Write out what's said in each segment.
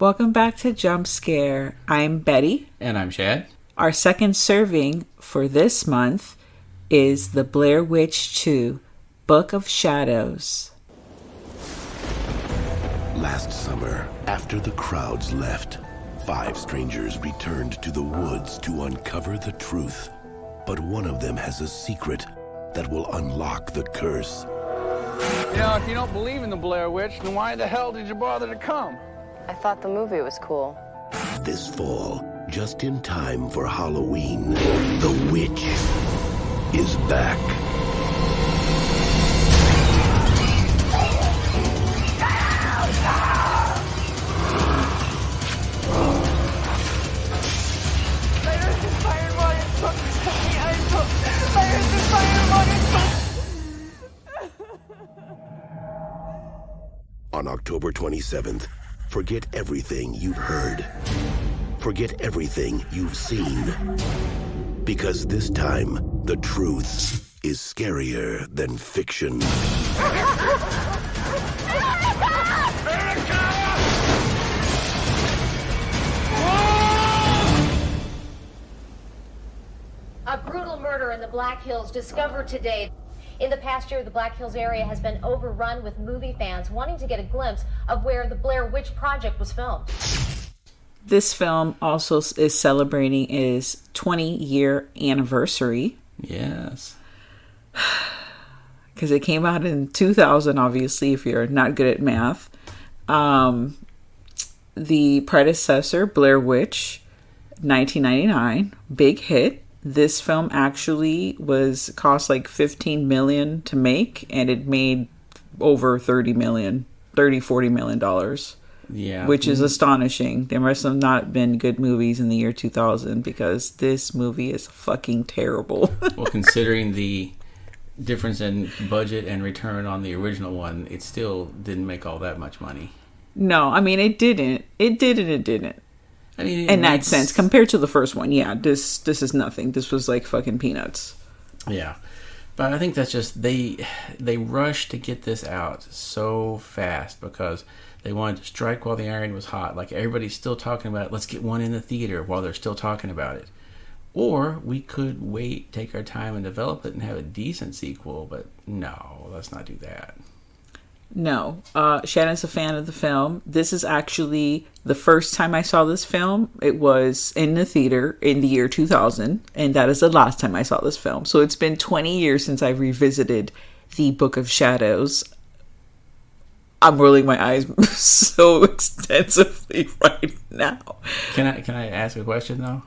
Welcome back to Jump Scare. I'm Betty. And I'm Shad. Our second serving for this month is The Blair Witch 2, Book of Shadows. Last summer, after the crowds left, 5 strangers returned to the woods to uncover the truth. But one of them has a secret that will unlock the curse. You know, if you don't believe in the Blair Witch, then why the hell did you bother to come? I thought the movie was cool. This fall, just in time for Halloween, the witch is back. On October 27th, forget everything you've heard. Forget everything you've seen. Because this time, the truth is scarier than fiction. A brutal murder in the Black Hills discovered today. In the past year, the Black Hills area has been overrun with movie fans wanting to get a glimpse of where the Blair Witch Project was filmed. This film also is celebrating its 20-year anniversary. Yes. Because it came out in 2000, obviously, if you're not good at math. The predecessor, Blair Witch, 1999, big hit. This film actually cost like $15 million to make, and it made over $40 million. Yeah. Which is astonishing. There must have not been good movies in the year 2000 because this movie is fucking terrible. Well, considering the difference in budget and return on the original one, it still didn't make all that much money. No, I mean, it didn't. It did and it didn't. I mean, in that sense, compared to the first one, yeah, this is nothing. This was like fucking peanuts. Yeah, but I think that's just they rushed to get this out so fast because they wanted to strike while the iron was hot. Like everybody's still talking about, let's get one in the theater while they're still talking about it. Or we could wait, take our time, and develop it and have a decent sequel. But no, let's not do that. No, Shannon's a fan of the film. This is actually the first time I saw this film. It was in the theater in the year 2000, and that is the last time I saw this film. So it's been 20 years since I revisited the Book of Shadows. I'm rolling my eyes so extensively right now. Can I ask a question though?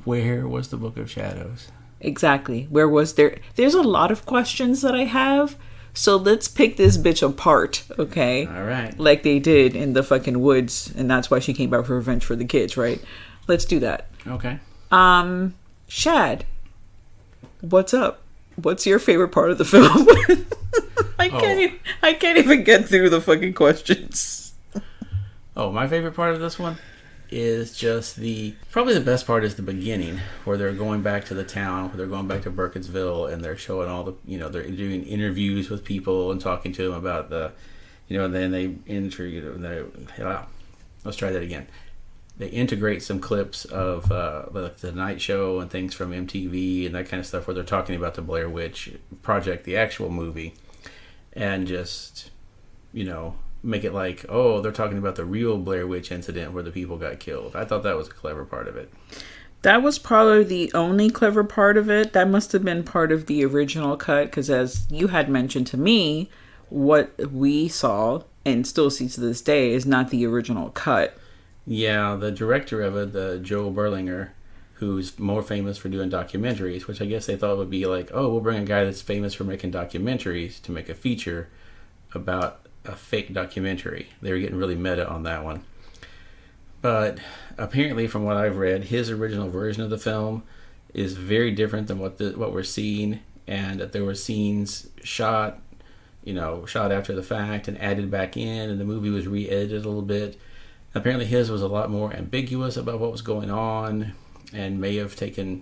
Where was the Book of Shadows? Exactly. Where was there? There's a lot of questions that I have. So let's pick this bitch apart, okay? All right. Like they did in the fucking woods, and that's why she came back for revenge for the kids, right? Let's do that. Okay. Shad, what's up? What's your favorite part of the film? I can't even get through the fucking questions. Oh, my favorite part of this one is just probably the best part is the beginning where they're going back to the town, where they're going back to Burkittsville, and they're showing all the, they're doing interviews with people and talking to them about the, and then they let's try that again. They integrate some clips of the night show and things from MTV and that kind of stuff where they're talking about the Blair Witch Project, the actual movie, and just, make it like, oh, they're talking about the real Blair Witch incident where the people got killed. I thought that was a clever part of it. That was probably the only clever part of it. That must have been part of the original cut, because as you had mentioned to me, what we saw and still see to this day is not the original cut. Yeah, the director of it, the Joe Berlinger, who's more famous for doing documentaries, which I guess they thought would be like, oh, we'll bring a guy that's famous for making documentaries to make a feature about a fake documentary. They were getting really meta on that one. But apparently, from what I've read, his original version of the film is very different than what we're seeing, and that there were scenes shot after the fact and added back in, and the movie was re-edited a little bit. Apparently, his was a lot more ambiguous about what was going on, and may have taken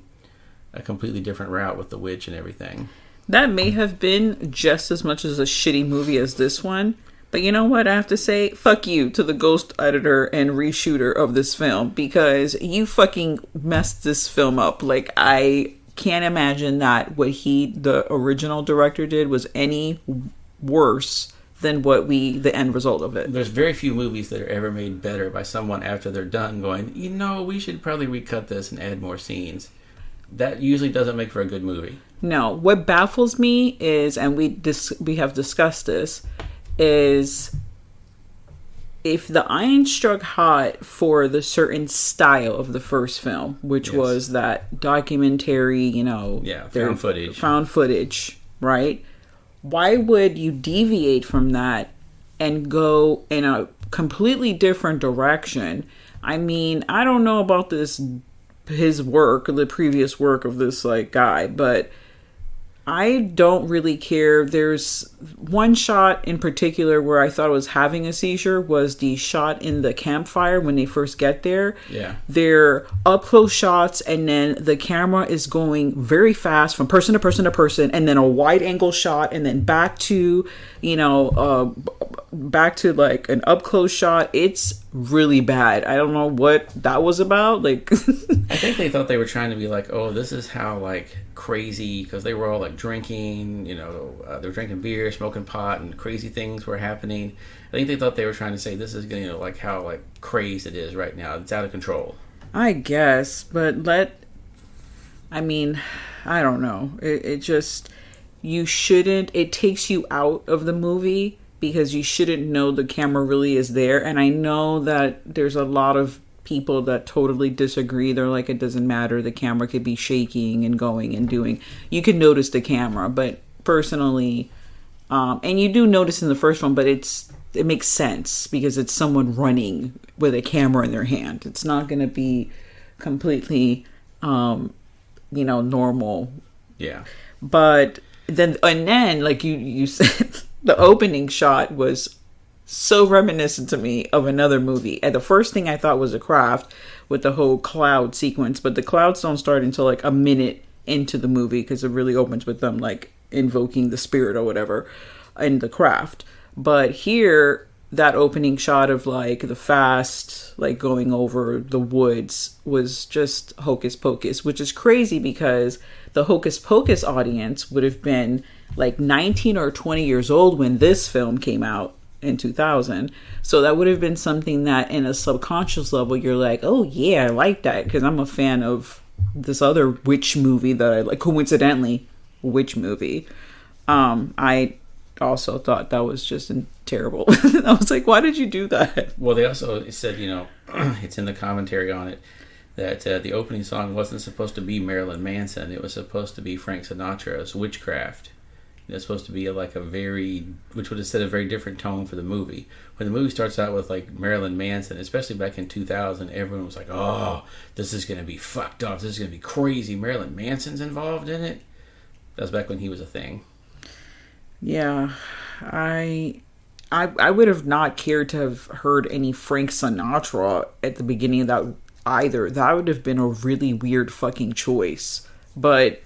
a completely different route with the witch and everything. That may have been just as much as a shitty movie as this one. But you know what? I have to say, fuck you to the ghost editor and reshooter of this film, because you fucking messed this film up. Like, I can't imagine that what the original director did was any worse than the end result of it. There's very few movies that are ever made better by someone after they're done going, we should probably recut this and add more scenes. That usually doesn't make for a good movie. No. What baffles me is, and we have discussed this, is if the iron struck hot for the certain style of the first film, which was that documentary, found footage, right? Why would you deviate from that and go in a completely different direction? I mean, I don't know about his work, the previous work of this guy, but I don't really care. There's one shot in particular where I thought I was having a seizure, was the shot in the campfire when they first get there. Yeah. They're up close shots, and then the camera is going very fast from person to person to person, and then a wide angle shot, and then back to, an up close shot. It's really bad. I don't know what that was about. I think they thought they were trying to be this is how crazy, because they were all drinking, they were drinking beer, smoking pot, and crazy things were happening. I think they thought they were trying to say this is how crazy it is right now. It's out of control. I guess, but I don't know. It just, you shouldn't, it takes you out of the movie because you shouldn't know the camera really is there. And I know that there's a lot of people that totally disagree. They're like, it doesn't matter. The camera could be shaking and going and doing. You can notice the camera, but personally, and you do notice in the first one, but it makes sense because it's someone running with a camera in their hand. It's not going to be completely, normal. Yeah. But then like you said, the opening shot was so reminiscent to me of another movie. And the first thing I thought was a craft with the whole cloud sequence, but the clouds don't start until a minute into the movie because it really opens with them invoking the spirit or whatever in the craft. But here, that opening shot of the fast going over the woods was just hocus pocus, which is crazy because the hocus pocus audience would have been 19 or 20 years old when this film came out in 2000. So that would have been something that in a subconscious level you're like, oh yeah, I like that because I'm a fan of this other witch movie that I like, coincidentally witch movie. I also thought that was just terrible. I was like, why did you do that? Well, they also said, it's in the commentary on it that the opening song wasn't supposed to be Marilyn Manson. It was supposed to be Frank Sinatra's Witchcraft. It's supposed to be which would have set a very different tone for the movie. When the movie starts out with Marilyn Manson, especially back in 2000, everyone was like, oh, this is going to be fucked up. This is going to be crazy. Marilyn Manson's involved in it. That's back when he was a thing. Yeah, I would have not cared to have heard any Frank Sinatra at the beginning of that either. That would have been a really weird fucking choice. But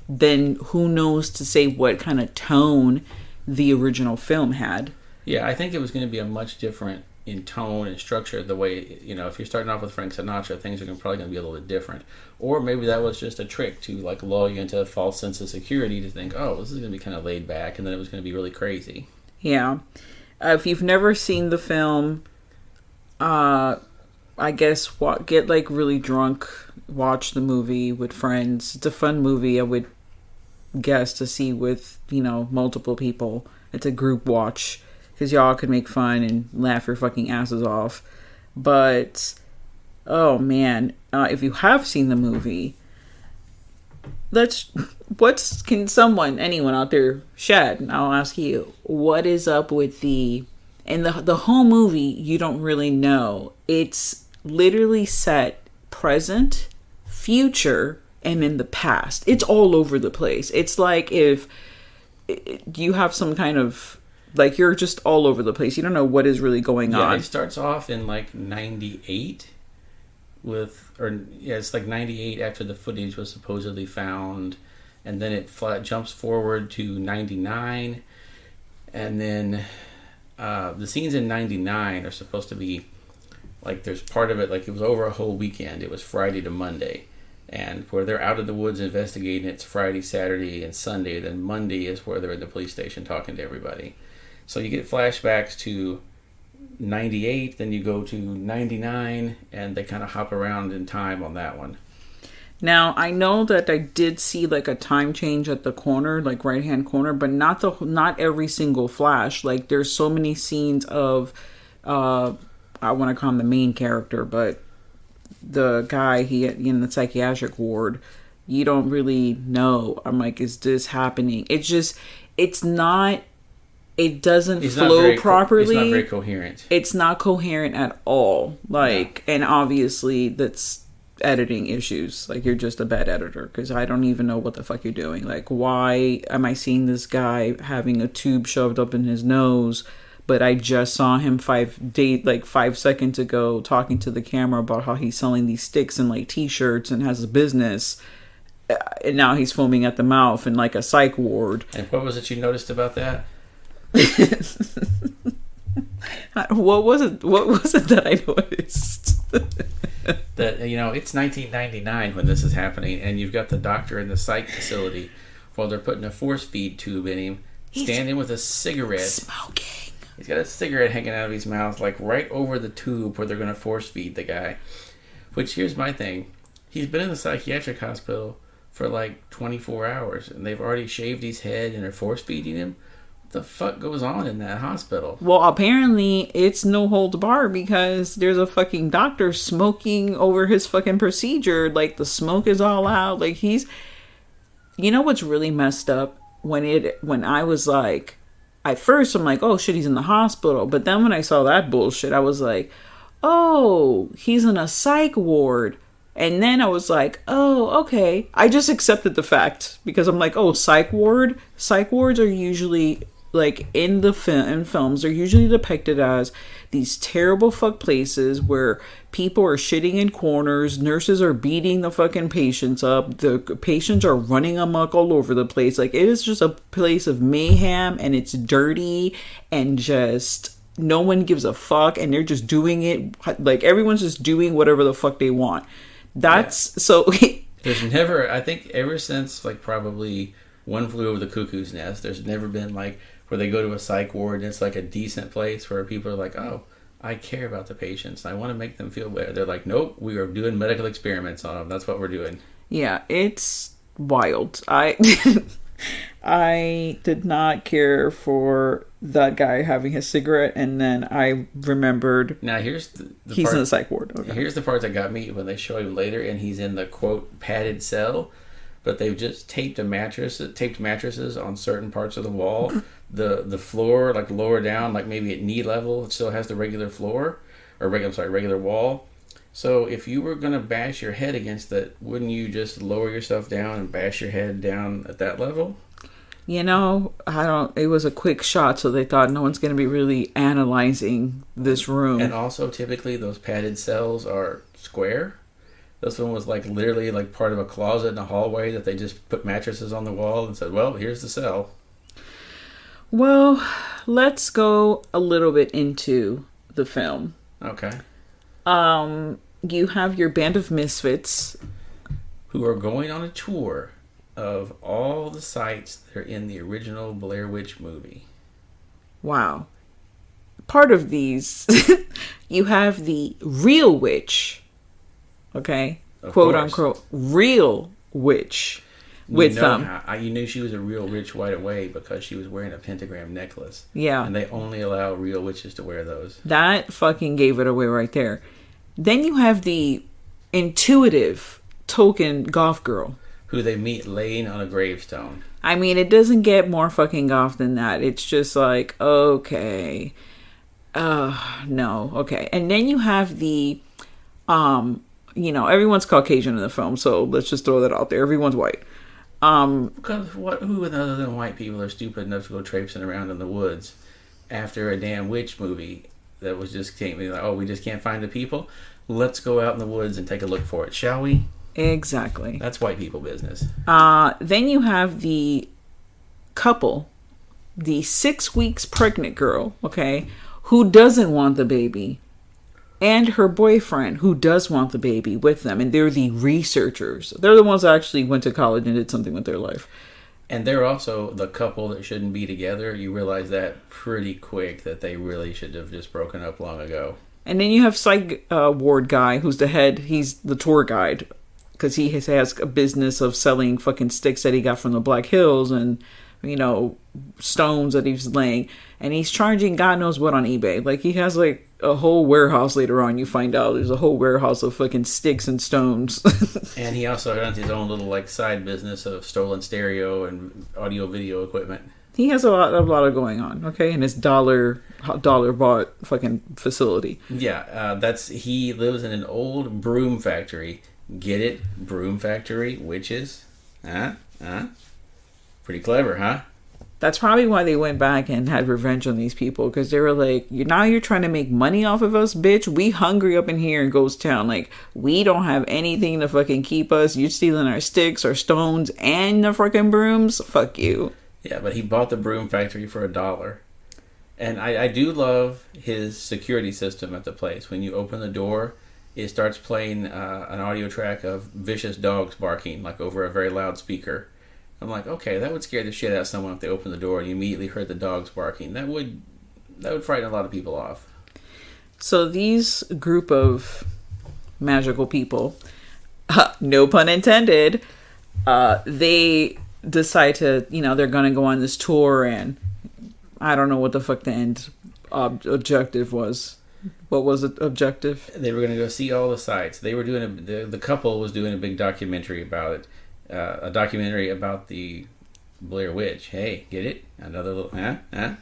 then who knows to say what kind of tone the original film had. Yeah, I think it was going to be a much different in tone and structure. The way, if you're starting off with Frank Sinatra, things are probably going to be a little bit different. Or maybe that was just a trick to lull you into a false sense of security to think, oh, this is going to be kind of laid back, and then it was going to be really crazy. Yeah. If you've never seen the film, I guess get really drunk, watch the movie with friends. It's a fun movie, I would guess, to see with multiple people. It's a group watch because y'all can make fun and laugh your fucking asses off. But oh man, if you have seen the movie, anyone out there, Shad, I'll ask you, what is up with the whole movie? You don't really know. It's literally set present, future, and in the past. It's all over the place. It's like if you have some kind of you're just all over the place. You don't know what is really going on. It starts off in 98 it's 98 after the footage was supposedly found, and then it jumps forward to 99, and then the scenes in 99 are supposed to be like, there's part of it, like it was over a whole weekend. It was Friday to Monday. And where they're out of the woods investigating, it's Friday, Saturday, and Sunday. Then Monday is where they're at the police station talking to everybody. So you get flashbacks to 98, then you go to 99, and they kind of hop around in time on that one. Now, I know that I did see like a time change at the corner, like right hand corner, but not every single flash. Like there's so many scenes of I want to call him the main character, but the guy he in the psychiatric ward, you don't really know. I'm like, is this happening? It doesn't flow properly. It's not very coherent. It's not coherent at all. Like, and obviously that's editing issues. Like, you're just a bad editor, because I don't even know what the fuck you're doing. Like, why am I seeing this guy having a tube shoved up in his nose, but I just saw him 5 seconds ago talking to the camera about how he's selling these sticks and like t-shirts and has a business, and now he's foaming at the mouth in like a psych ward. And what was it you noticed about that? What was it that I noticed? That, it's 1999 when this is happening, and you've got the doctor in the psych facility while they're putting a force feed tube in him, standing with a cigarette, smoking. He's got a cigarette hanging out of his mouth, like right over the tube where they're going to force feed the guy. Which, here's my thing: he's been in the psychiatric hospital for like 24 hours, and they've already shaved his head and are force feeding him. The fuck goes on in that hospital? Well, apparently it's no holds barred, because there's a fucking doctor smoking over his fucking procedure. Like, the smoke is all out. Like, you know what's really messed up? When I was like, at first I'm like, oh shit, he's in the hospital. But then when I saw that bullshit, I was like, oh, he's in a psych ward. And then I was like, oh, okay. I just accepted the fact, because I'm like, oh, psych ward? Psych wards are usually, like, in films, they're usually depicted as these terrible fuck places where people are shitting in corners, nurses are beating the fucking patients up, the patients are running amok all over the place. Like, it is just a place of mayhem, and it's dirty, and just no one gives a fuck, and they're just doing it, like, everyone's just doing whatever the fuck they want. So there's never, I think ever since like probably One Flew Over the Cuckoo's Nest, there's never been like where they go to a psych ward and it's like a decent place where people are like, oh, I care about the patients, I want to make them feel better. They're like, nope, we are doing medical experiments on them. That's what we're doing. Yeah, it's wild. I did not care for that guy having his cigarette, and then I remembered. Now here's he's part, in the psych ward. Okay. Here's the part that got me when they show him later, and he's in the quote padded cell, but they've just taped mattresses on certain parts of the wall. The floor, like lower down, like maybe at knee level, it still has the regular floor, or regular wall. So if you were gonna bash your head against that, wouldn't you just lower yourself down and bash your head down at that level? It was a quick shot, so they thought no one's going to be really analyzing this room. And also, typically, those padded cells are square. This one was like literally like part of a closet in a hallway that they just put mattresses on the wall and said, well, here's the cell. Well, let's go a little bit into the film. Okay. You have your band of misfits who are going on a tour of all the sites that are in the original Blair Witch movie. Wow. Part of these, you have the real witch, okay? Quote unquote, real witch. You knew she was a real witch right away because she was wearing a pentagram necklace. Yeah. And they only allow real witches to wear those. That fucking gave it away right there. Then you have the intuitive token goth girl, who they meet laying on a gravestone. I mean, it doesn't get more fucking goth than that. It's just like, okay. No, okay. And then you have the, everyone's Caucasian in the film, so let's just throw that out there. Everyone's white. Because who other than white people are stupid enough to go traipsing around in the woods after a damn witch movie that was just came like, oh, we just can't find the people? Let's go out in the woods and take a look for it, shall we? Exactly. That's white people business. Then you have the couple the 6 weeks pregnant girl, okay, who doesn't want the baby, and her boyfriend who does want the baby with them. And they're the researchers. They're the ones that actually went to college and did something with their life. And they're also the couple that shouldn't be together. You realize that pretty quick, that they really should have just broken up long ago. And then you have psych ward guy who's the head. He's the tour guide because he has a business of selling fucking sticks that he got from the Black Hills and, you know, stones that he's laying. And he's charging God knows what on eBay. Like, he has like a whole warehouse later on. You find out there's a whole warehouse of fucking sticks and stones. And he also runs his own little like side business of stolen stereo and audio video equipment. He has a lot of going on, okay, in his dollar bought fucking facility. Yeah, he lives in an old broom factory. Get it? Broom factory, witches. Pretty clever, huh? That's probably why they went back and had revenge on these people, because they were like, now you're trying to make money off of us, bitch. We hungry up in here in Ghost Town. Like, we don't have anything to fucking keep us. You're stealing our sticks, our stones, and the fucking brooms. Fuck you. Yeah, but he bought the broom factory for $1. And I do love his security system at the place. When you open the door, it starts playing an audio track of vicious dogs barking, like over a very loud speaker. I'm like, okay, that would scare the shit out of someone if they opened the door and you immediately heard the dogs barking. That would frighten a lot of people off. So these group of magical people, no pun intended, they decide to, they're going to go on this tour, and I don't know what the fuck the end objective was. What was the objective? They were going to go see all the sites. They were doing the couple was doing a big documentary about it. A documentary about the Blair Witch. Hey, get it? Another little Wow.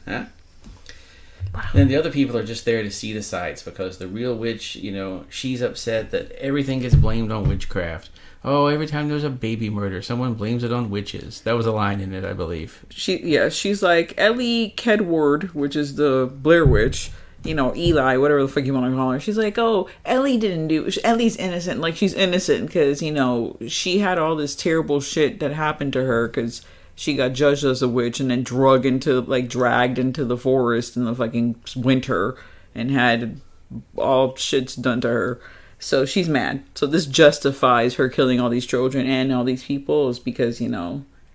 And the other people are just there to see the sights, because the real witch, she's upset that everything gets blamed on witchcraft. Oh, every time there's a baby murder, someone blames it on witches. That was a line in it, I believe. She's like Ellie Kedward, which is the Blair Witch. Eli, whatever the fuck you want to call her. She's like, oh, Ellie's innocent. Like, she's innocent because, she had all this terrible shit that happened to her because she got judged as a witch and then dragged into the forest in the fucking winter and had all shits done to her. So she's mad. So this justifies her killing all these children and all these people, is because,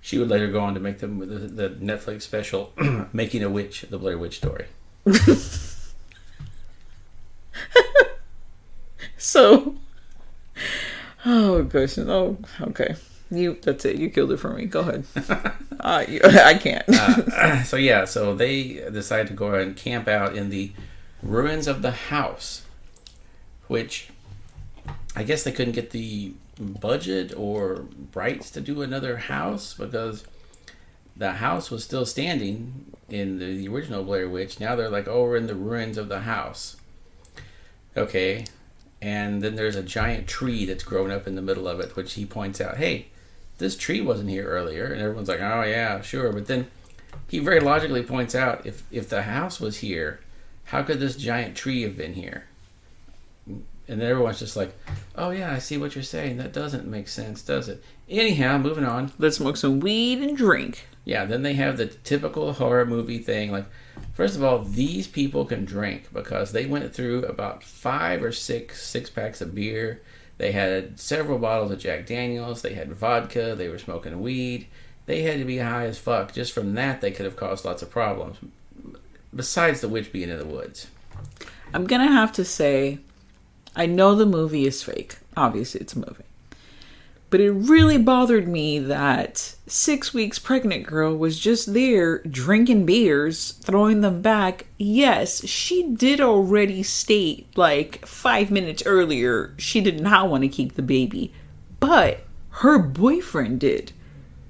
she would later go on to make the Netflix special, Making a Witch, the Blair Witch story. So, oh gosh, oh okay, that's it. You killed it for me. Go ahead. I can't. So they decided to go ahead and camp out in the ruins of the house, which I guess they couldn't get the budget or rights to do another house, because the house was still standing in the original Blair Witch. Now they're like, we're in the ruins of the house. Okay. And then there's a giant tree that's grown up in the middle of it, which he points out, hey, this tree wasn't here earlier. And everyone's like, oh yeah, sure. But then he very logically points out, if the house was here, how could this giant tree have been here? And everyone's just like, oh yeah, I see what you're saying. That doesn't make sense, does it? Anyhow, moving on. Let's smoke some weed and drink. Yeah, then they have the typical horror movie thing. Like, first of all, these people can drink because they went through about 5 or 6 packs of beer. They had several bottles of Jack Daniels. They had vodka. They were smoking weed. They had to be high as fuck. Just from that, they could have caused lots of problems. Besides the witch being in the woods. I'm going to have to say, I know the movie is fake. Obviously, it's a movie. But it really bothered me that 6 weeks pregnant girl was just there drinking beers, throwing them back. Yes, she did already state like 5 minutes earlier she did not want to keep the baby. But her boyfriend did.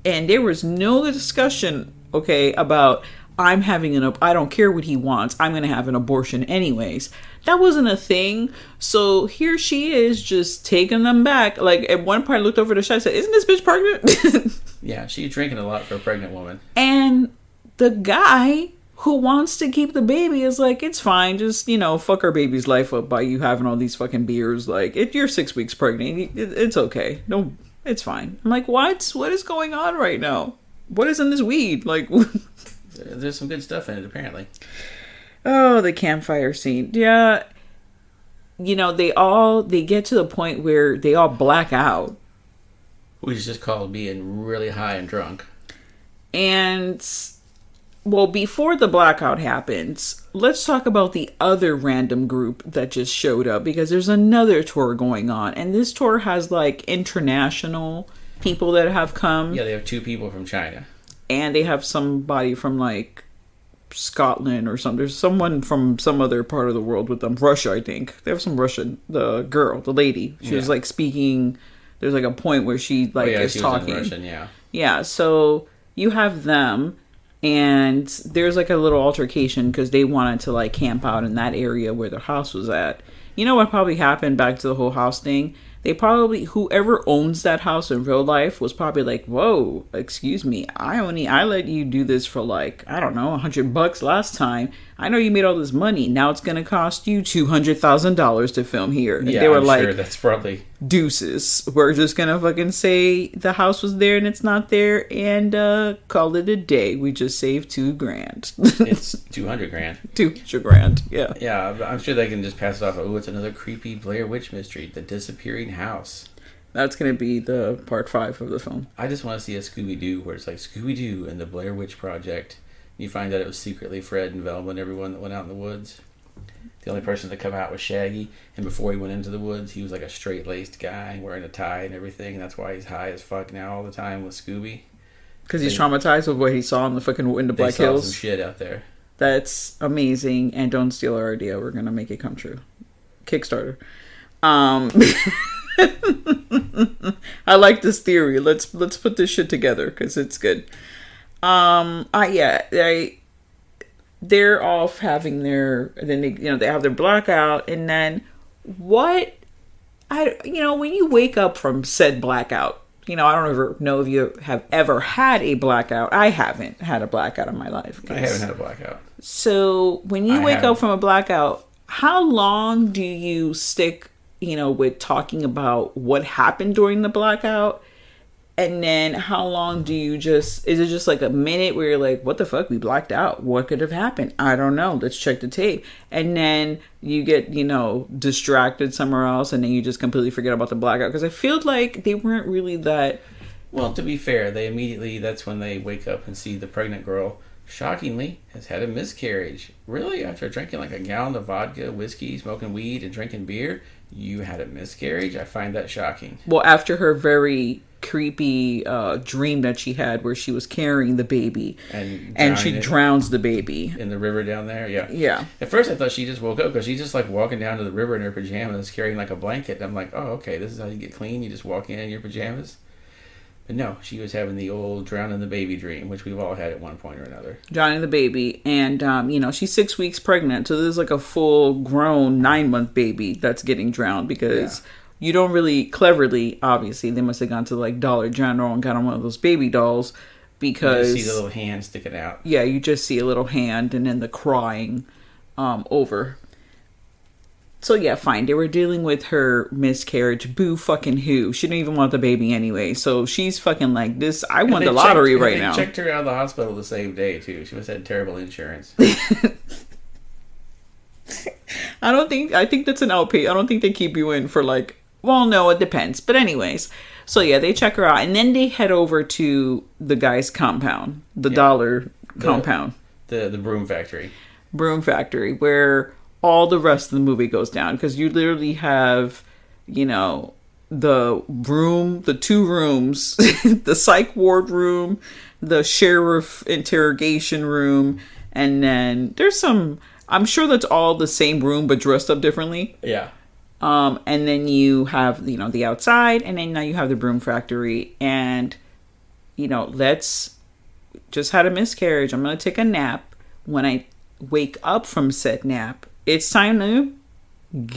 And there was no discussion, about I don't care what he wants. I'm going to have an abortion anyways. That wasn't a thing. So here she is just taking them back. Like, at one point I looked over the shot and said, isn't this bitch pregnant? Yeah, she's drinking a lot for a pregnant woman. And the guy who wants to keep the baby is like, it's fine. Just, fuck our baby's life up by you having all these fucking beers. Like, if you're 6 weeks pregnant, it's okay. No, it's fine. I'm like, what is going on right now? What is in this weed? Like, there's some good stuff in it, apparently. Oh, the campfire scene. Yeah. You know, they get to the point where they all black out. Which is just called being really high and drunk. And, well, before the blackout happens, let's talk about the other random group that just showed up, because there's another tour going on. And this tour has, like, international people that have come. Yeah, they have 2 people from China. And they have somebody from, like, Scotland or something. There's someone from some other part of the world with them. Russia, I think. They have some Russian. The girl, the lady. She was, like, speaking. There's, like, a point where she, like, is talking. Russian, yeah. Yeah, so you have them. And there's, like, a little altercation because they wanted to, like, camp out in that area where their house was at. You know what probably happened back to the whole house thing? They probably, whoever owns that house in real life was probably like, whoa, excuse me, I let you do this for like, I don't know, $100 last time. I know you made all this money. Now it's going to cost you $200,000 to film here. And yeah, they were I'm like, sure that's probably... Deuces. We're just going to fucking say the house was there and it's not there and call it a day. We just saved $2,000. It's $200,000. $200,000, yeah. Yeah, I'm sure they can just pass it off. Oh, it's another creepy Blair Witch mystery, the disappearing house. That's going to be the part 5 of the film. I just want to see a Scooby-Doo where it's like Scooby-Doo and the Blair Witch Project. You find out it was secretly Fred and Velma and everyone that went out in the woods. The only person to come out was Shaggy, and before he went into the woods, he was like a straight-laced guy wearing a tie and everything, and that's why he's high as fuck now all the time with Scooby. Because he's traumatized with what he saw in the Black Hills. Some shit out there. That's amazing, and don't steal our idea. We're gonna make it come true. Kickstarter. I like this theory. Let's put this shit together because it's good. They're off having their, then they have their blackout, and then when you wake up from said blackout, I don't ever know if you have ever had a blackout. I haven't had a blackout in my life. I haven't had a blackout. So when you wake up from a blackout, how long do you stick, with talking about what happened during the blackout? And then how long do you is it just like a minute where you're like, what the fuck? We blacked out. What could have happened? I don't know. Let's check the tape. And then you get, distracted somewhere else, and then you just completely forget about the blackout. Because I feel like they weren't really that... Well, to be fair, that's when they wake up and see the pregnant girl, shockingly, has had a miscarriage. Really? After drinking like a gallon of vodka, whiskey, smoking weed, and drinking beer, you had a miscarriage? I find that shocking. Well, after her very creepy dream that she had where she was carrying the baby and she drowns the baby in the river down there. Yeah. At first I thought she just woke up because she's just like walking down to the river in her pajamas carrying like a blanket, and I'm like, oh, okay, this is how you get clean. You just walk in your pajamas. But no, she was having the old drowning the baby dream, which we've all had at one point or another. Drowning the baby, and she's 6 weeks pregnant, so there's like a full grown 9-month baby that's getting drowned because you don't really cleverly, obviously, they must have gone to like Dollar General and got on one of those baby dolls because you just see the little hand sticking out. Yeah, you just see a little hand and then the crying over. So yeah, fine. They were dealing with her miscarriage. Boo fucking who. She didn't even want the baby anyway. So she's fucking like this. I won the lottery right now. They checked her out of the hospital the same day too. She must have had terrible insurance. I think that's an outpay. I don't think they keep you in for like, well, no, it depends. But anyways, so yeah, they check her out, and then they head over to the guy's compound, dollar compound. The broom factory. Broom factory, where all the rest of the movie goes down, because you literally have, the room, the 2 rooms, the psych ward room, the sheriff interrogation room, and then there's some, I'm sure that's all the same room but dressed up differently. Yeah. And then you have, the outside, and then now you have the broom factory, and, let's just had a miscarriage. I'm going to take a nap. When I wake up from said nap, it's time to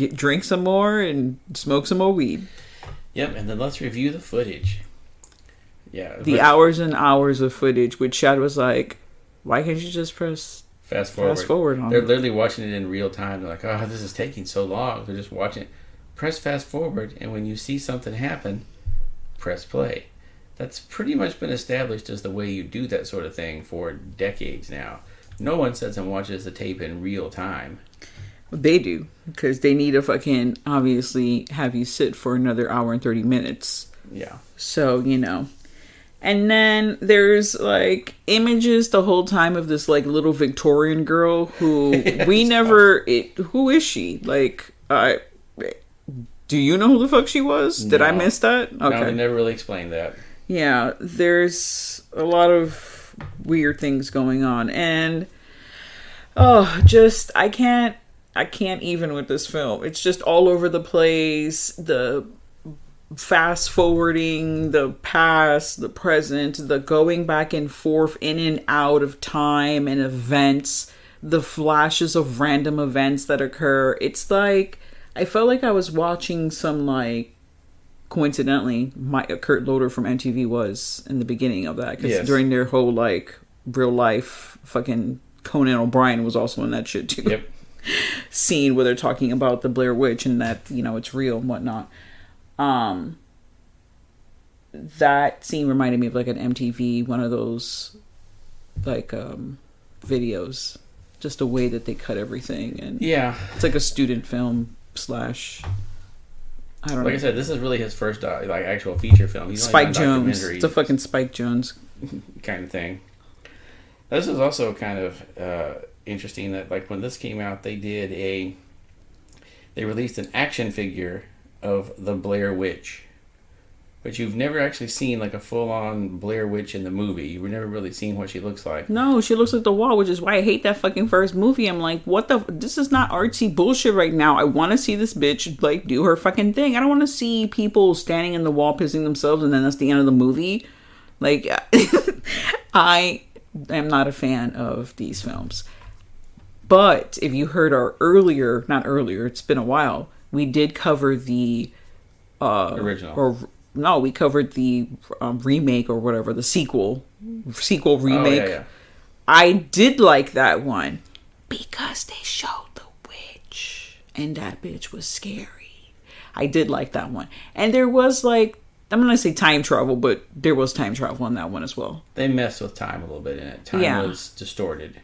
drink some more and smoke some more weed. Yep, and then let's review the footage. Yeah. The hours and hours of footage, which Chad was like, why can't you just press fast forward on it? They're literally watching it in real time. They're like, oh, this is taking so long. They're just watching it. Press fast forward, and when you see something happen, press play. That's pretty much been established as the way you do that sort of thing for decades now. No one sits and watches the tape in real time. They do, because they need to fucking obviously have you sit for another hour and 30 minutes. Yeah. So, you know. And then there's like images the whole time of this like little Victorian girl who we never, who is she? Like, do you know who the fuck she was? Did I miss that? Okay. No, they never really explained that. Yeah, there's a lot of weird things going on. And, I can't even with this film. It's just all over the place. The fast forwarding, the past, the present, the going back and forth in and out of time and events, the flashes of random events that occur. It's like, I felt like I was watching some, like, coincidentally, Kurt Loder from MTV was in the beginning of that. Because during their whole, like, real life, fucking Conan O'Brien was also in that shit too. Yep. Scene where they're talking about the Blair Witch and that, you know, it's real and whatnot. That scene reminded me of like an MTV, one of those like videos, just the way that they cut everything. And yeah, it's like a student film / I don't know. Like I said, this is really his first like actual feature film. He's Spike Jones. It's a fucking Spike Jones kind of thing. This is also kind of interesting that like when this came out, they released an action figure of the Blair Witch, but you've never actually seen like a full-on Blair Witch in the movie. You've never really seen what she looks like. No, she looks like the wall, which is why I hate that fucking first movie. I'm like, what the? This is not artsy bullshit right now. I want to see this bitch like do her fucking thing. I don't want to see people standing in the wall pissing themselves and then that's the end of the movie. Like, I am not a fan of these films. But if you heard our not earlier, it's been a while, we did cover the original. Or no, we covered the remake or whatever, the sequel remake. Oh, yeah. I did like that one because they showed the witch and that bitch was scary. I did like that one. And there was like, I'm going to say time travel, but there was time travel in that one as well. They messed with time a little bit in it. Time was distorted.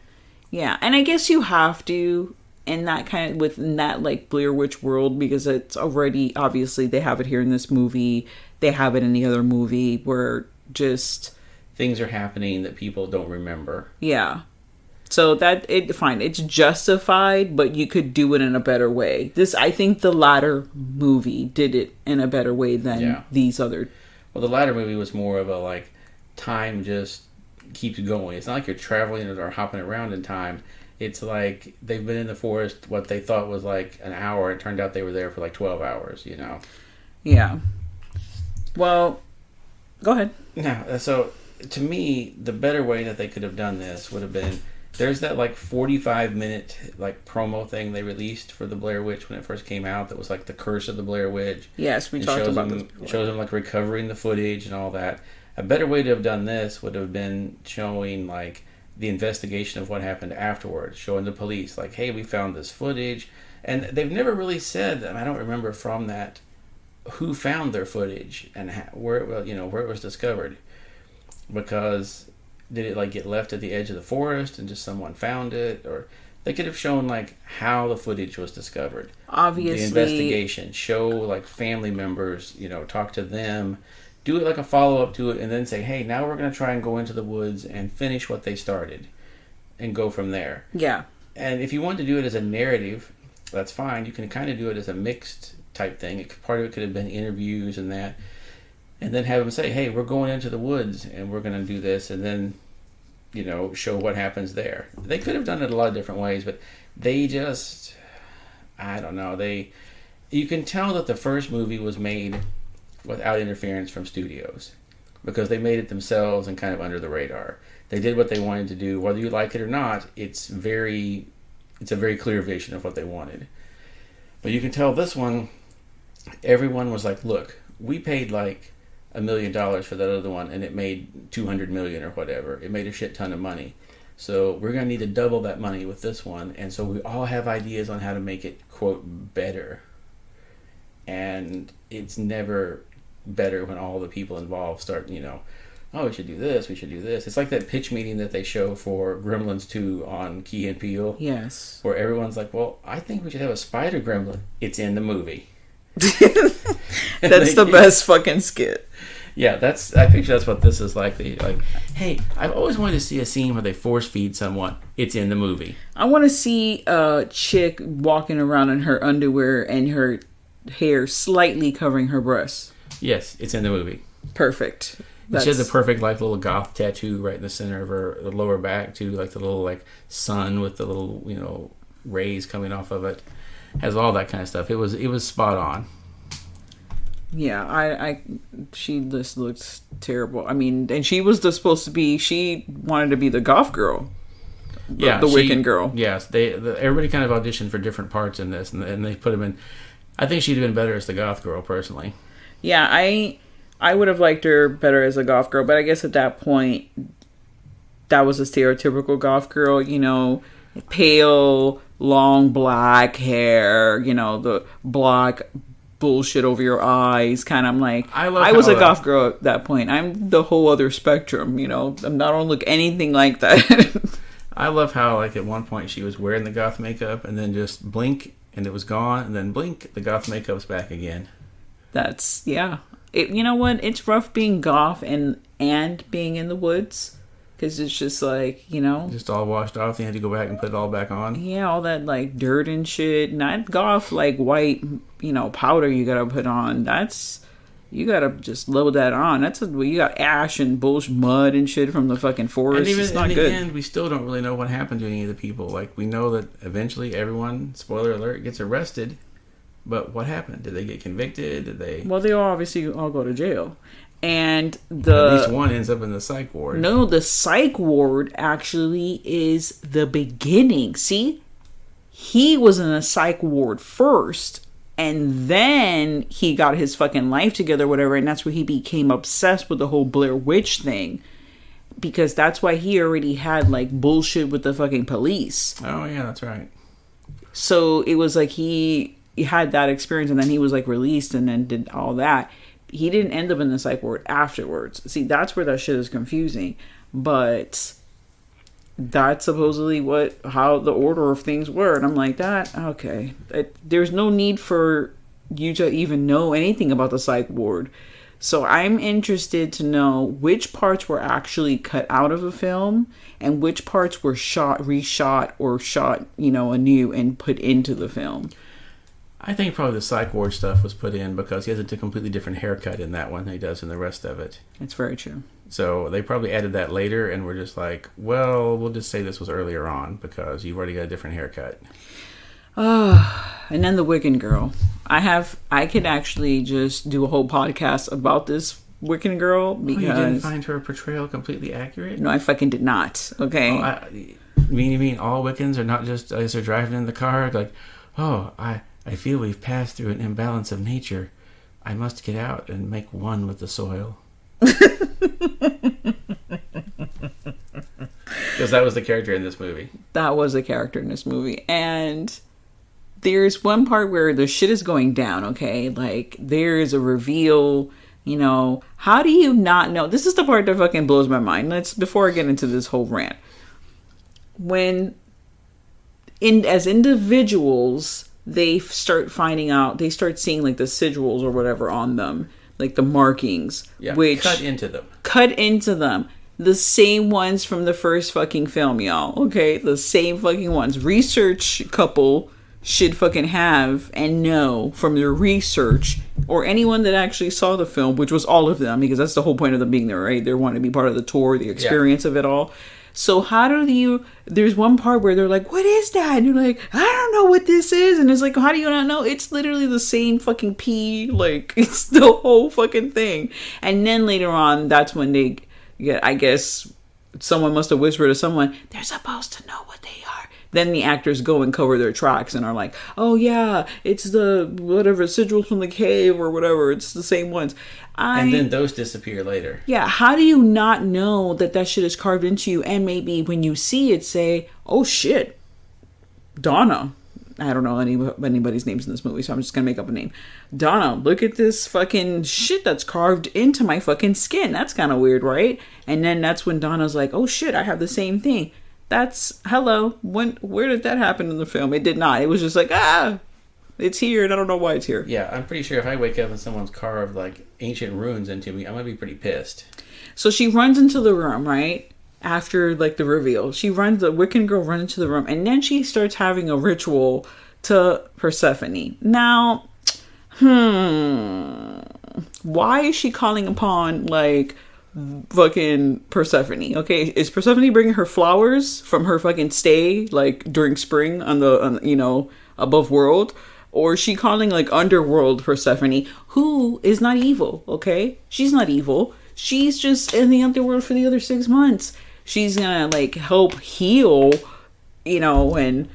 Yeah, and I guess you have to in that kind of, within that like Blair Witch world, because it's already, obviously they have it here in this movie, they have it in the other movie, where just things are happening that people don't remember. Yeah. So it's justified, but you could do it in a better way. I think the latter movie did it in a better way than these other. Well, the latter movie was more of a like, time just keeps going. It's not like you're traveling or hopping around in time. It's like they've been in the forest what they thought was like an hour. It turned out they were there for like 12 hours, you know? Yeah. Well, go ahead. No, so to me, the better way that they could have done this would have been, there's that like 45-minute like promo thing they released for the Blair Witch when it first came out that was like the curse of the Blair Witch. Yes, we talked about this before. It shows them like recovering the footage and all that. A better way to have done this would have been showing like the investigation of what happened afterwards, showing the police like, hey, we found this footage. And they've never really said, and I don't remember from that, who found their footage and where it was discovered. Because did it like get left at the edge of the forest and just someone found it? Or they could have shown like how the footage was discovered. Obviously. The investigation. Show like family members, talk to them. Do it like a follow-up to it and then say, hey, now we're going to try and go into the woods and finish what they started and go from there. Yeah. And if you want to do it as a narrative, that's fine. You can kind of do it as a mixed type thing. Part of it could have been interviews and that. And then have them say, hey, we're going into the woods and we're going to do this. And then, show what happens there. They could have done it a lot of different ways, but they just, I don't know. You can tell that the first movie was made without interference from studios because they made it themselves and kind of under the radar. They did what they wanted to do. Whether you like it or not, it's a very clear vision of what they wanted. But you can tell this one, everyone was like, look, we paid like $1 million for that other one and it made $200 million or whatever. It made a shit ton of money. So we're going to need to double that money with this one. And so we all have ideas on how to make it, quote, better. And it's never better when all the people involved start, oh, we should do this, we should do this. It's like that pitch meeting that they show for Gremlins 2 on Key and Peele. Yes. Where everyone's like, well, I think we should have a spider gremlin. It's in the movie. That's the best fucking skit. Yeah, I think that's what this is like. Hey, I've always wanted to see a scene where they force feed someone. It's in the movie. I want to see a chick walking around in her underwear and her hair slightly covering her breasts. Yes, it's in the movie. Perfect. She has a perfect little goth tattoo right in the center of her lower back too, like the little sun with the little rays coming off of it. Has all that kind of stuff. It was spot on. Yeah, she just looks terrible. I mean, and she was she wanted to be the goth girl. The Wiccan girl. Yes, everybody kind of auditioned for different parts in this, and they put them in. I think she'd have been better as the goth girl, personally. Yeah, I would have liked her better as a goth girl, but I guess at that point, that was a stereotypical goth girl, pale, long black hair, the black bullshit over your eyes, kind of. I'm like, I was a goth girl at that point. I'm the whole other spectrum, I'm not gonna look anything like that. I love how, at one point she was wearing the goth makeup and then just blink and it was gone, and then blink, the goth makeup's back again. That's, yeah. You know what? It's rough being goth and being in the woods. Because it's just just all washed off. You had to go back and put it all back on. Yeah, all that dirt and shit. Not goth white, powder you gotta put on. You gotta just load that on. You got ash and bullshit, mud and shit from the fucking forest. And even it's not in good. the end, we still don't really know what happened to any of the people. We know that eventually everyone, spoiler alert, gets arrested. But what happened? Did they get convicted? Did they? Well, they obviously all go to jail. And at least one ends up in the psych ward. No, the psych ward actually is the beginning. See? He was in a psych ward first, and then he got his fucking life together, whatever, and that's where he became obsessed with the whole Blair Witch thing. Because that's why he already had bullshit with the fucking police. Oh, yeah, that's right. So it was he had that experience, and then he was released and then did all that. He didn't end up in the psych ward afterwards. See, that's where that shit is confusing. But that's supposedly how the order of things were. And I'm like, okay. There's no need for you to even know anything about the psych ward. So I'm interested to know which parts were actually cut out of a film and which parts were reshot, or shot, anew and put into the film. I think probably the psych ward stuff was put in because he has a completely different haircut in that one than he does in the rest of it. It's very true. So they probably added that later, and we're just we'll just say this was earlier on because you've already got a different haircut. And then the Wiccan girl. I could actually just do a whole podcast about this Wiccan girl because... you didn't find her portrayal completely accurate? No, I fucking did not. Okay. You mean all Wiccans are not just as they're driving in the car I feel we've passed through an imbalance of nature. I must get out and make one with the soil. Because that was the character in this movie. That was a character in this movie. And there's one part where the shit is going down, okay? There is a reveal, How do you not know? This is the part that fucking blows my mind. Before I get into this whole rant. As individuals... they start finding out, they start seeing the sigils or whatever on them, the markings, which cut into them. The same ones from the first fucking film, y'all. Okay, the same fucking ones. Research couple should fucking have and know from their research, or anyone that actually saw the film, which was all of them, because that's the whole point of them being there, right? They want to be part of the tour, the experience of it all. So how do you... There's one part where they're like, what is that? And you're like, I don't know what this is. And it's how do you not know? It's literally the same fucking pea. It's the whole fucking thing. And then later on, that's when they get... I guess someone must have whispered to someone, they're supposed to know what they are. Then the actors go and cover their tracks and are like, oh yeah, it's the whatever sigils from the cave or whatever. It's the same ones. And then those disappear later. Yeah, how do you not know that shit is carved into you? And maybe when you see it, say, oh shit, Donna. I don't know anybody's names in this movie, so I'm just gonna make up a name. Donna, look at this fucking shit that's carved into my fucking skin. That's kind of weird, right? And then that's when Donna's like, oh shit, I have the same thing. That's, hello, where did that happen in the film? It did not. It was just like, it's here, and I don't know why it's here. Yeah, I'm pretty sure if I wake up and someone's carved, like, ancient runes into me, I'm gonna be pretty pissed. So she runs into the room, right? After, like, the reveal. The Wiccan girl runs into the room, and then she starts having a ritual to Persephone. Now, why is she calling upon, like, fucking Persephone? Okay, is Persephone bringing her flowers from her fucking stay, like, during spring on the above world? Or is she calling, like, underworld Persephone, who is not evil, okay? She's not evil. She's just in the underworld for the other 6 months. She's gonna, like, help heal, and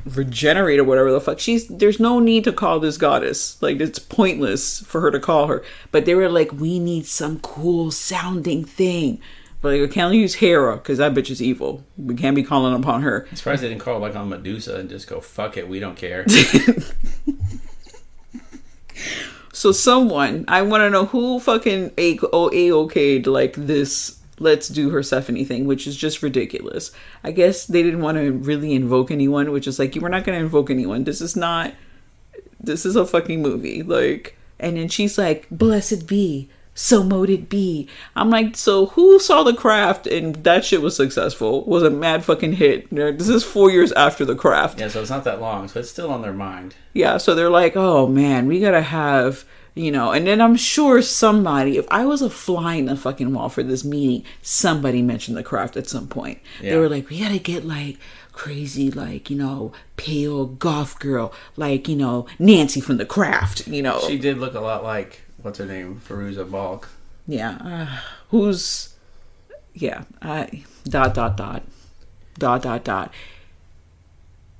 regenerate or whatever the fuck. There's no need to call this goddess. Like, it's pointless for her to call her. But they were like, we need some cool sounding thing. But like, we can't use Hera, because that bitch is evil. We can't be calling upon her. I'm surprised they didn't call like on Medusa and just go, fuck it, we don't care. So I want to know who fucking A-okay'd like this let's do Persephone thing, which is just ridiculous. I guess they didn't want to really invoke anyone, which is like, we're not going to invoke anyone. This is a fucking movie. Like, and then she's like, blessed be, so mote it be. I'm like, so who saw The Craft and that shit was successful? Was a mad fucking hit. This is 4 years after The Craft. Yeah, so it's not that long, so it's still on their mind. Yeah, so they're like, oh man, we gotta have, and then I'm sure somebody, if I was a fly in the fucking wall for this meeting, somebody mentioned The Craft at some point. Yeah. They were like, we gotta get like crazy, like, pale goth girl, like, Nancy from The Craft, She did look a lot like, what's her name? Fairuza Balk. Yeah.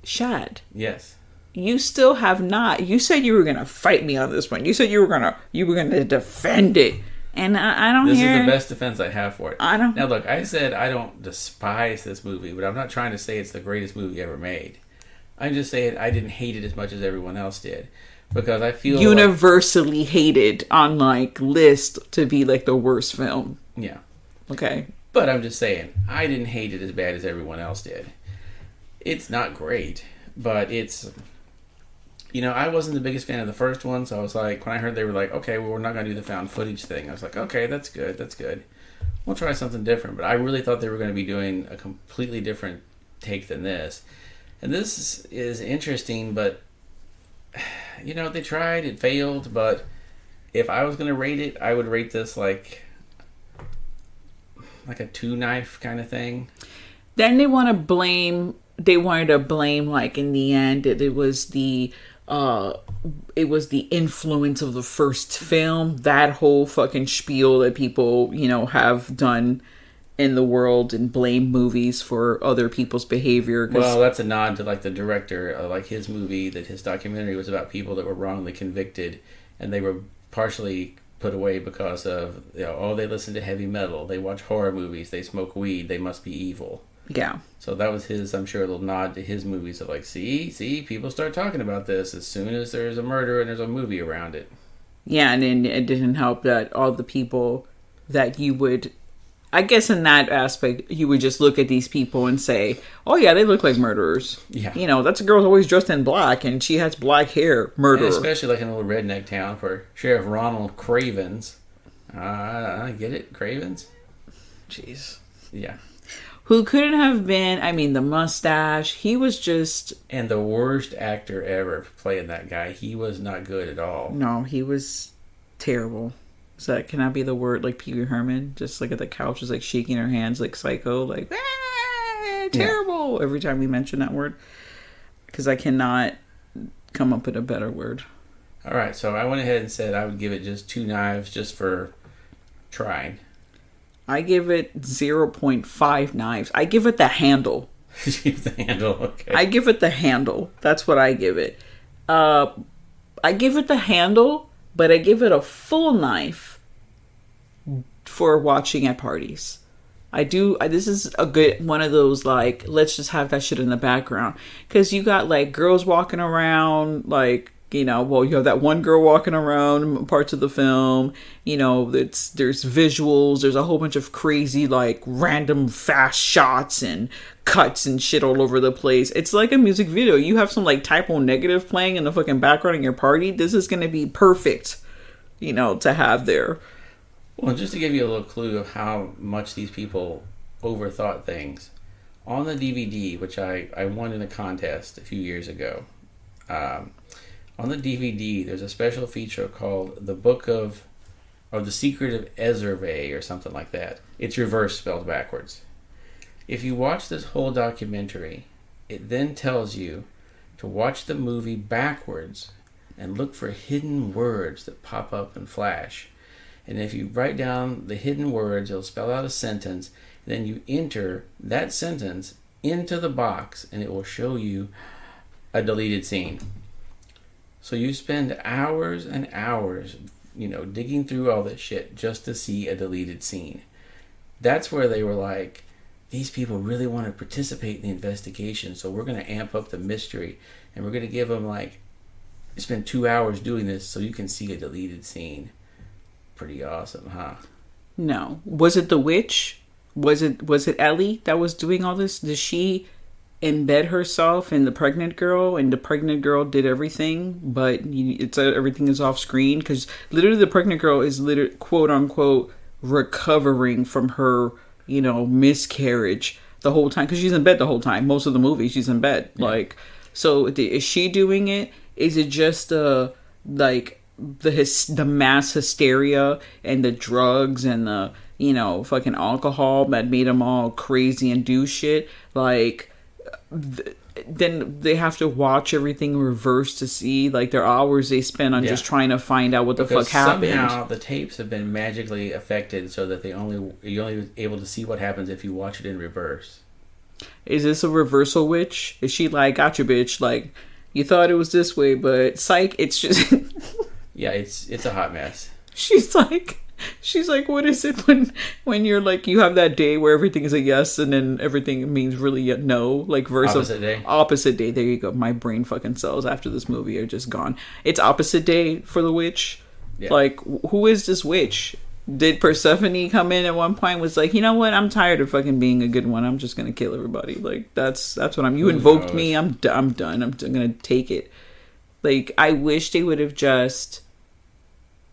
Shad. Yes. You still have not. You said you were going to fight me on this one. You said you were going to defend it. And I don't This hear... is the best defense I have for it. I don't... Now look, I said I don't despise this movie, but I'm not trying to say it's the greatest movie ever made. I'm just saying I didn't hate it as much as everyone else did. Because I feel universally hated on like list to be like the worst film. Yeah. Okay. But I'm just saying, I didn't hate it as bad as everyone else did. It's not great, but it's... I wasn't the biggest fan of the first one, so I was like, when I heard they were like, okay, well, we're not going to do the found footage thing, I was like, okay, that's good. We'll try something different. But I really thought they were going to be doing a completely different take than this. And this is interesting, but, they tried, it failed, but if I was going to rate it, I would rate this like a two-knife kind of thing. Then they wanted to blame, like, in the end, it was the influence of the first film, that whole fucking spiel that people, have done in the world and blame movies for other people's behavior. Well, that's a nod to, like, the director, like his movie, that his documentary was about people that were wrongly convicted, and they were partially put away because of, they listen to heavy metal, they watch horror movies, they smoke weed, they must be evil. Yeah. So that was his, I'm sure, a little nod to his movies of like, see, people start talking about this as soon as there's a murder and there's a movie around it. Yeah, and then it didn't help that all the people that you would, I guess in that aspect, you would just look at these people and say, oh yeah, they look like murderers. Yeah. That's a girl who's always dressed in black and she has black hair, murderer. And especially like in a little redneck town for Sheriff Ronald Cravens. I get it, Cravens? Jeez. Yeah. Who couldn't have been, the mustache, he was just... And the worst actor ever playing that guy. He was not good at all. No, he was terrible. Can that be the word, like Pee Wee Herman? Just like at the couch, just like shaking her hands like psycho, like, terrible, yeah. Every time we mention that word. Because I cannot come up with a better word. All right, so I went ahead and said I would give it just 2 knives just for trying. I give it 0.5 knives. I give it the handle. The handle, okay. I give it the handle. That's what I give it. I give it the handle, but I give it a full knife for watching at parties. This is a good one of those, like, let's just have that shit in the background, because you got like girls walking around, like, you know, well, you have that one girl walking around parts of the film, you know, there's visuals, there's a whole bunch of crazy, like, random fast shots and cuts and shit all over the place. It's like a music video. You have some, like, typo negative playing in the fucking background in your party. This is going to be perfect, you know, to have there. Well, just to give you a little clue of how much these people overthought things, on the DVD, which I won in a contest a few years ago, on the DVD, there's a special feature called The Book of, or The Secret of Ezervay, or something like that. It's reverse, spelled backwards. If you watch this whole documentary, it then tells you to watch the movie backwards and look for hidden words that pop up and flash. And if you write down the hidden words, it'll spell out a sentence, and then you enter that sentence into the box, and it will show you a deleted scene. So you spend hours and hours, you know, digging through all this shit just to see a deleted scene. That's where they were like, these people really want to participate in the investigation, so we're going to amp up the mystery, and we're going to give them, like, spend 2 hours doing this so you can see a deleted scene. Pretty awesome, huh? No. Was it the witch? Was it Ellie that was doing all this? Did she embed herself in the pregnant girl, and the pregnant girl did everything, but everything is off screen? Because literally the pregnant girl is literally, quote unquote, recovering from her, you know, miscarriage the whole time, because she's in bed the whole time. Most of the movie she's in bed. Yeah. Like, so is she doing it? Is it just like the mass hysteria and the drugs and the, you know, fucking alcohol that made them all crazy and do shit? Like, then they have to watch everything reverse to see, like, their hours they spend on just trying to find out what the fuck happened. Somehow the tapes have been magically affected so that you're only able to see what happens if you watch it in reverse. Is this a reversal witch? Is she like, gotcha, bitch? Like, you thought it was this way, but psych, it's just yeah, it's a hot mess. She's like, what is it when you're like, you have that day where everything is a yes and then everything means really a no, like versus opposite day. There you go. My brain fucking cells after this movie are just gone. It's opposite day for the witch. Yeah. Like, who is this witch? Did Persephone come in at one point, was like, you know what, I'm tired of fucking being a good one, I'm just gonna kill everybody. Like, that's what you invoked me, I'm done, I'm gonna take it. Like, I wish they would have just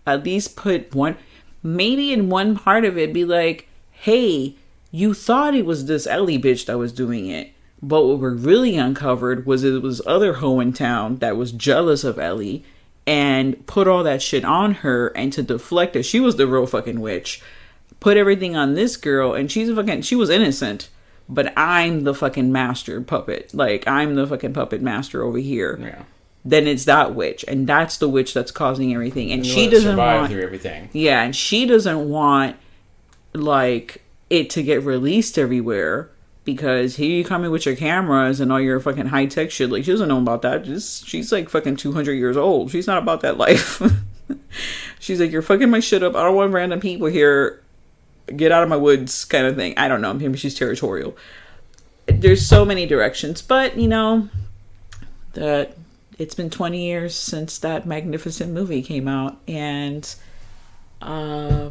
at least put one, maybe in one part of it, be like, hey, you thought it was this Ellie bitch that was doing it, but what we really uncovered was it was other hoe in town that was jealous of Ellie and put all that shit on her, and to deflect it, she was the real fucking witch. Put everything on this girl, and she was innocent, but I'm the fucking master puppet. Like, I'm the fucking puppet master over here. Yeah. Then it's that witch, and that's the witch that's causing everything, and she doesn't want through everything. Yeah, and she doesn't want, like, it to get released everywhere, because here you come in with your cameras and all your fucking high tech shit. Like, she doesn't know about that. She's like fucking 200 years old. She's not about that life. She's like, you're fucking my shit up. I don't want random people here. Get out of my woods, kind of thing. I don't know. Maybe she's territorial. There's so many directions, but you know that it's been 20 years since that magnificent movie came out, and I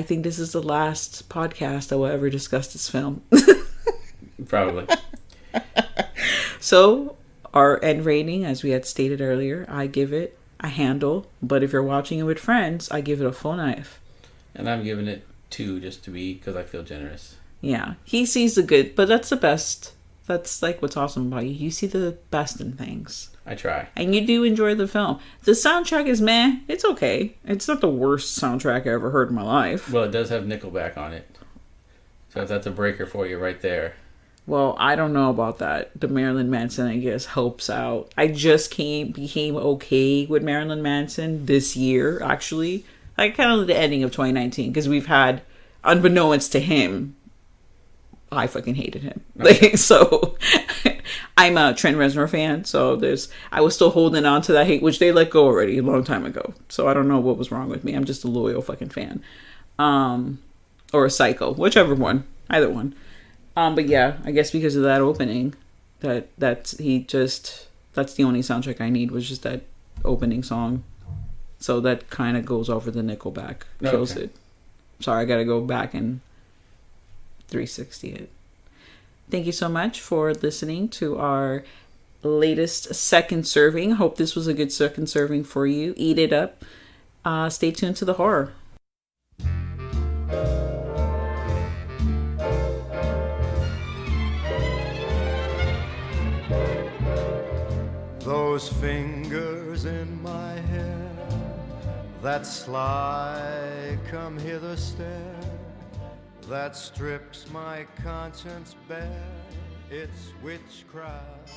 think this is the last podcast I will ever discuss this film. Probably. So, our end rating, as we had stated earlier, I give it a handle. But if you're watching it with friends, I give it a full knife. And I'm giving it 2 just to be, because I feel generous. Yeah. He sees the good, but that's the best. That's like what's awesome about you. You see the best in things. I try. And you do enjoy the film. The soundtrack is meh. It's okay. It's not the worst soundtrack I ever heard in my life. Well, it does have Nickelback on it. So that's a breaker for you right there. Well, I don't know about that. The Marilyn Manson, I guess, helps out. I just became okay with Marilyn Manson this year, actually. Like, kind of the ending of 2019. Because we've had, unbeknownst to him, I fucking hated him. Okay. Like, so, I'm a Trent Reznor fan. So, I was still holding on to that hate, which they let go already a long time ago. So, I don't know what was wrong with me. I'm just a loyal fucking fan. or a Psycho, whichever one, either one. But yeah, I guess because of that opening, that's the only soundtrack I need, was just that opening song. So that kind of goes over the Nickelback, kills it. Sorry, I gotta go back and 360 it. Thank you so much for listening to our latest second serving. Hope this was a good second serving for you. Eat it up. Stay tuned to the horror. Those fingers in my hair, that sly come hither stare, that strips my conscience bare, it's witchcraft.